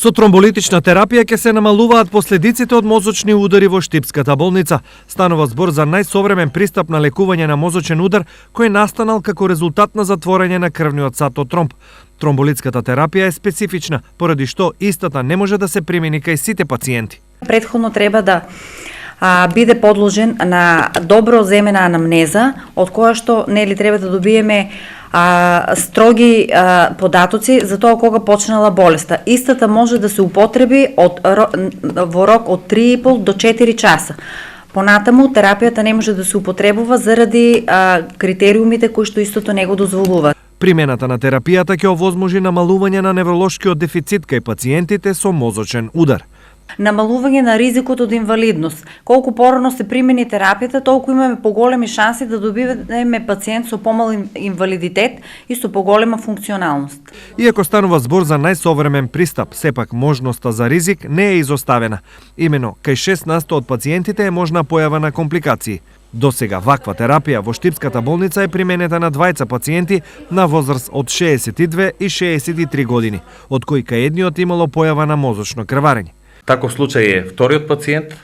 Со тромболитична терапија ќе се намалуваат последиците од мозочни удари во Штипската болница. Станува збор за најсовремен пристап на лекување на мозочен удар кој настанал како резултат на затворање на крвниот сат од тромб. Тромболитската терапија е специфична, поради што истата не може да се примени кај сите пациенти. Предходно треба да биде подложен на добро земена анамнеза, од која што треба да добиеме строги податоци за тоа кога почнала болеста. Истата може да се употреби во рок од 3,5 до 4 часа. Понатаму терапијата не може да се употребува заради критериумите кои што истото не го дозволуваат. Примената на терапијата ќе овозможи намалување на невролошкиот дефицит кај пациентите со мозочен удар. Намалување на ризикот од инвалидност. Колку порано се примени терапијата, толку имаме поголеми шанси да добиеме пациент со помал инвалидитет и со поголема функционалност. Иако станува збор за најсовремен пристап, сепак можноста за ризик не е изоставена. Имено, кај 6% од пациентите е можна појава на компликации. До сега ваква терапија во Штипската болница е применета на двајца пациенти на возраст од 62 и 63 години, од кои кај едниот имало појава на мозочно крварење. Таков случај е вториот пациент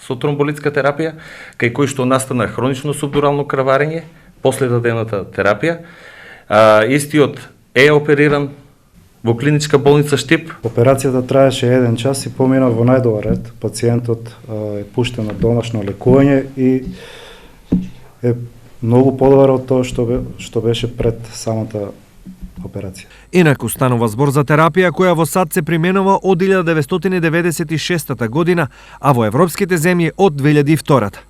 со тромболитска терапија, кај кој што настана хронично субдурално крварење после дадената терапија. Истиот е опериран во клиничка болница Штип. Операцијата траеше 1 час и помина во најдобар ред. Пациентот е пуштен на домашно лекување и е многу подобар од тоа што беше пред самата операција. Инаку станува збор за терапија која во САД се применува од 1996 година, а во европските земји од 2002.